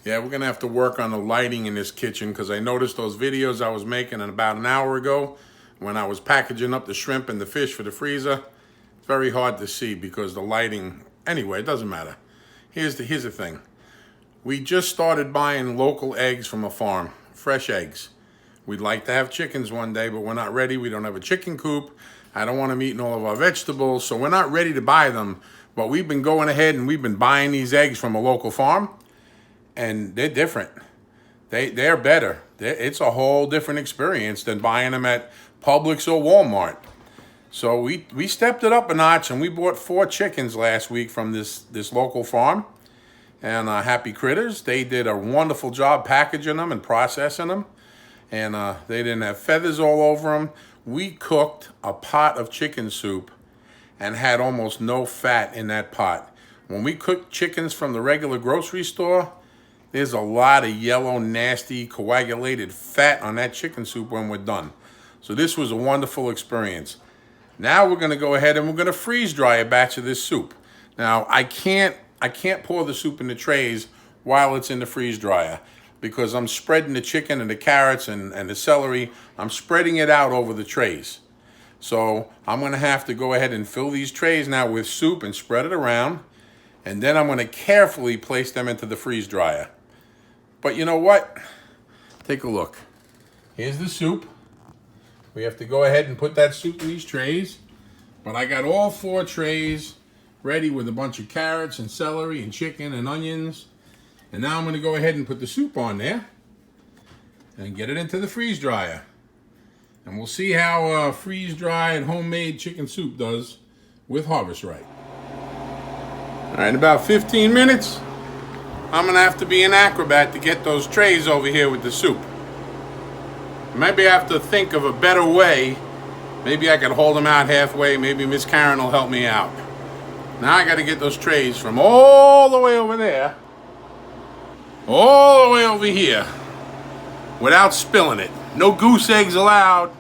Yeah, we're gonna have to work on the lighting in this kitchen because I noticed those videos I was making about an hour ago when I was packaging up the shrimp and the fish for the freezer. It's very hard to see because the lighting, anyway, it doesn't matter. Here's the thing. We just started buying local eggs from a farm, fresh eggs. We'd like to have chickens one day, but we're not ready. We don't have a chicken coop. I don't want them eating all of our vegetables, so we're not ready to buy them. But we've been going ahead and we've been buying these eggs from a local farm, and they're different. They're better. It's a whole different experience than buying them at Publix or Walmart. So we stepped it up a notch, and we bought 4 chickens last week from this local farm. And Happy Critters, they did a wonderful job packaging them and processing them. And they didn't have feathers all over them. We cooked a pot of chicken soup and had almost no fat in that pot. When we cook chickens from the regular grocery store, there's a lot of yellow, nasty, coagulated fat on that chicken soup when we're done. So this was a wonderful experience. Now we're gonna go ahead and we're gonna freeze dry a batch of this soup. Now I can't pour the soup in the trays while it's in the freeze dryer because I'm spreading the chicken and the carrots and the celery. I'm spreading it out over the trays. So I'm gonna have to go ahead and fill these trays now with soup and spread it around. And then I'm gonna carefully place them into the freeze dryer. But you know what? Take a look. Here's the soup. We have to go ahead and put that soup in these trays. But I got all 4 trays ready with a bunch of carrots and celery and chicken and onions. And now I'm going to go ahead and put the soup on there and get it into the freeze dryer. And we'll see how freeze-dried homemade chicken soup does with Harvest Right. All right, in about 15 minutes, I'm going to have to be an acrobat to get those trays over here with the soup. Maybe I have to think of a better way. Maybe I could hold them out halfway. Maybe Miss Karen will help me out. Now I got to get those trays from all the way over there, all the way over here, without spilling it. No goose eggs allowed.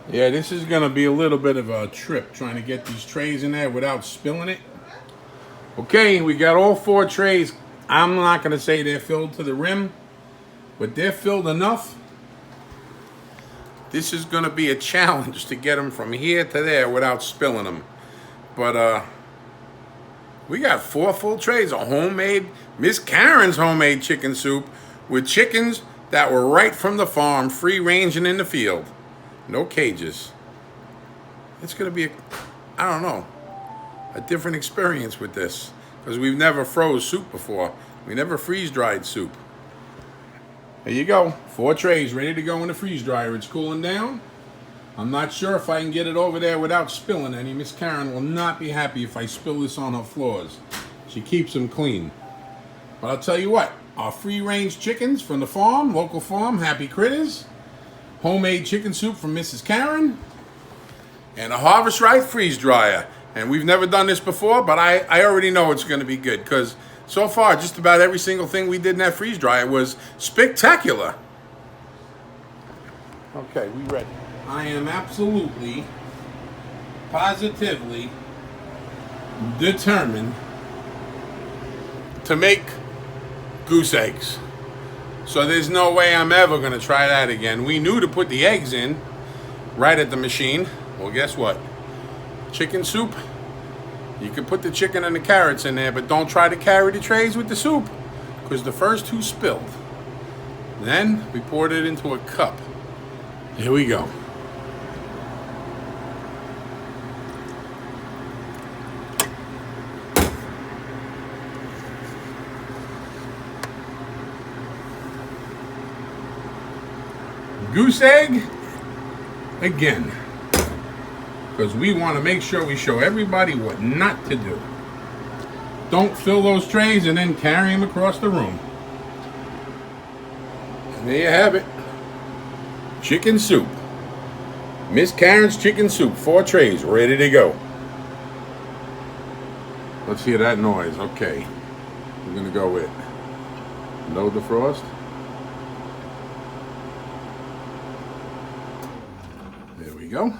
Yeah, this is going to be a little bit of a trip trying to get these trays in there without spilling it. Okay, we got all 4 trays. I'm not going to say they're filled to the rim, but they're filled enough. This is going to be a challenge to get them from here to there without spilling them. But we got 4 full trays of homemade, Miss Karen's homemade chicken soup with chickens that were right from the farm, free ranging in the field. No cages. It's going to be, a different experience with this because we've never froze soup before. We never freeze-dried soup. There you go. 4 trays ready to go in the freeze dryer. It's cooling down. I'm not sure if I can get it over there without spilling any. Miss Karen will not be happy if I spill this on her floors. She keeps them clean. But I'll tell you what, our free-range chickens from the farm, local farm, Happy Critters, homemade chicken soup from Mrs. Karen, and a Harvest Right freeze dryer. And we've never done this before, but I already know it's going to be good because so far, just about every single thing we did in that freeze dryer was spectacular. Okay, we ready. I am absolutely, positively determined to make goose eggs. So there's no way I'm ever going to try that again. We knew to put the eggs in right at the machine. Well, guess what? Chicken soup. You can put the chicken and the carrots in there, but don't try to carry the trays with the soup because the first 2 spilled. Then we poured it into a cup. Here we go. Goose egg again. Because we want to make sure we show everybody what not to do. Don't fill those trays and then carry them across the room. And there you have it. Chicken soup. Miss Karen's chicken soup. 4 trays ready to go. Let's hear that noise. Okay. We're going to go with no defrost. There we go.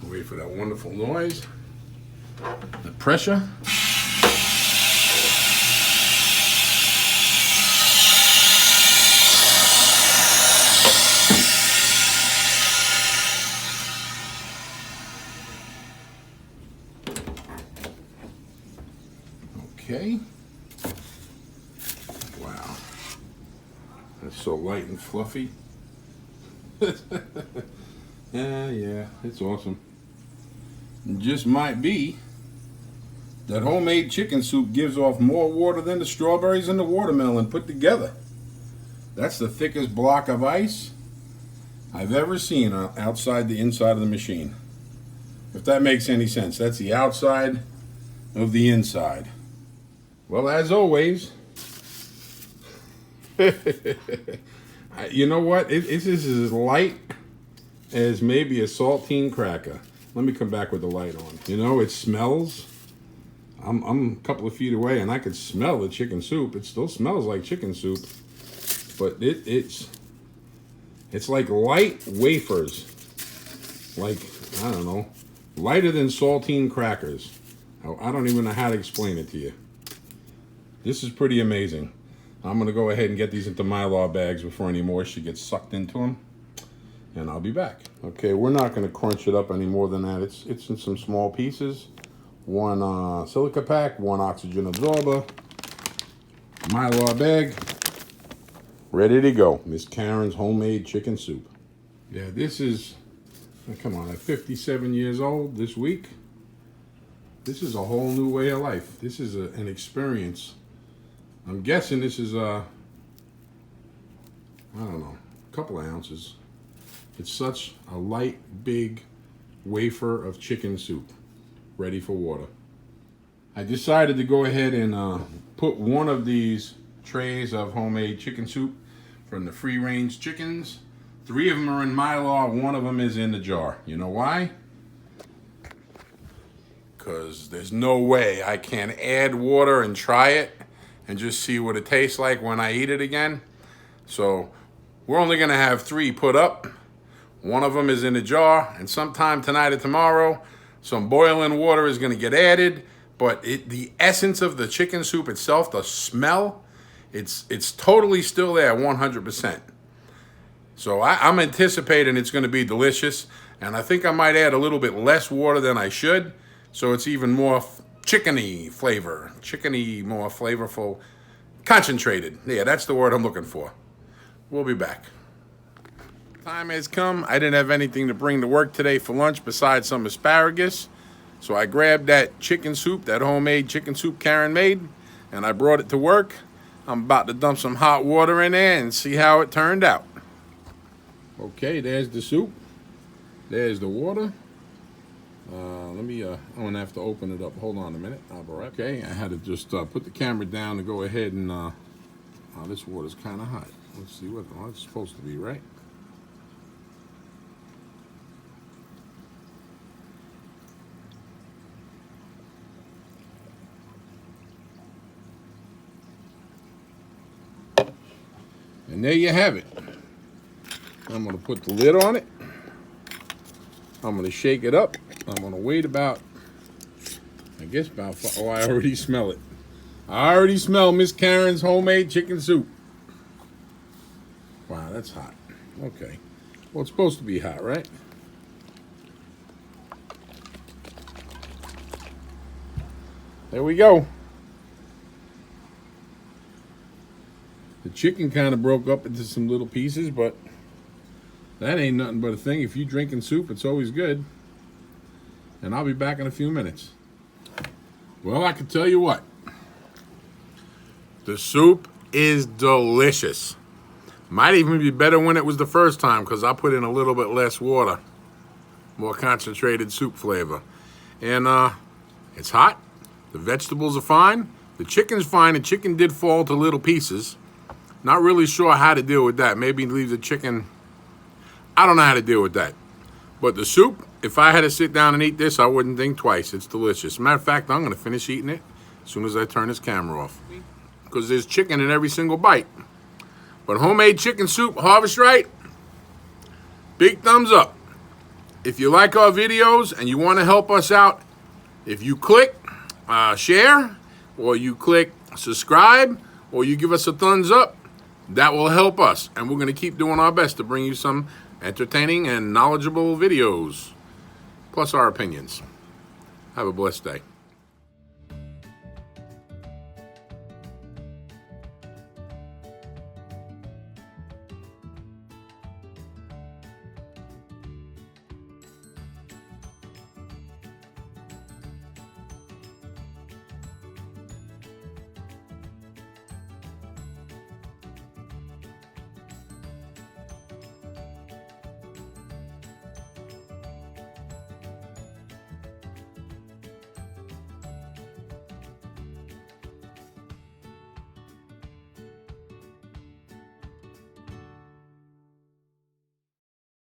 Wait for that wonderful noise. The pressure. Okay. Wow. That's so light and fluffy. Yeah, it's awesome. It just might be that homemade chicken soup gives off more water than the strawberries and the watermelon put together. That's the thickest block of ice I've ever seen outside the inside of the machine. If that makes any sense, that's the outside of the inside. Well, as always, you know what? It's just as light as maybe a saltine cracker. Let me come back with the light on. You know, it smells. I'm a couple of feet away and I could smell the chicken soup. It still smells like chicken soup, but it's like light wafers. Like, I don't know, lighter than saltine crackers. I don't even know how to explain it to you. This is pretty amazing. I'm gonna go ahead and get these into Mylar bags before any moisture gets sucked into them, and I'll be back. Okay, we're not gonna crunch it up any more than that. It's in some small pieces. One silica pack, one oxygen absorber, Mylar bag, ready to go. Miss Karen's homemade chicken soup. Yeah, this is, come on, at 57 years old this week, this is a whole new way of life. This is an experience. I'm guessing this is I don't know, a couple of ounces. It's such a light, big wafer of chicken soup, ready for water. I decided to go ahead and put one of these trays of homemade chicken soup from the free range chickens. 3 of them are in Mylar, 1 of them is in the jar. You know why? Because there's no way I can add water and try it and just see what it tastes like when I eat it again. So we're only gonna have 3 put up. 1 of them is in a jar, and sometime tonight or tomorrow, some boiling water is gonna get added, but the essence of the chicken soup itself, the smell, it's totally still there, 100%. So I'm anticipating it's gonna be delicious, and I think I might add a little bit less water than I should, so it's even more chickeny flavor, more flavorful, concentrated. Yeah, that's the word I'm looking for. We'll be back. Time has come. I didn't have anything to bring to work today for lunch besides some asparagus. So I grabbed that chicken soup, that homemade chicken soup Karen made, and I brought it to work. I'm about to dump some hot water in there and see how it turned out. Okay, there's the soup. There's the water. I'm gonna have to open it up. Hold on a minute. I'll be right. Okay, I had to just put the camera down to go ahead and, this water's kind of hot. Let's see what it's supposed to be, right? And there you have it. I'm gonna put the lid on it. I'm gonna shake it up. I'm gonna wait about, I guess about, oh, I already smell it. I already smell Miss Karen's homemade chicken soup. Wow, that's hot. Okay. Well, it's supposed to be hot, right? There we go. The chicken kind of broke up into some little pieces, but that ain't nothing but a thing. If you're drinking soup, it's always good. And I'll be back in a few minutes. Well, I can tell you what. The soup is delicious. Might even be better when it was the first time because I put in a little bit less water. More concentrated soup flavor. And it's hot. The vegetables are fine. The chicken's fine. The chicken did fall to little pieces. Not really sure how to deal with that. Maybe leave the chicken. I don't know how to deal with that. But the soup, if I had to sit down and eat this, I wouldn't think twice. It's delicious. Matter of fact, I'm going to finish eating it as soon as I turn this camera off. Because there's chicken in every single bite. But homemade chicken soup, Harvest Right, big thumbs up. If you like our videos and you want to help us out, if you click share, or you click subscribe, or you give us a thumbs up, that will help us. And we're going to keep doing our best to bring you some entertaining and knowledgeable videos, plus our opinions. Have a blessed day.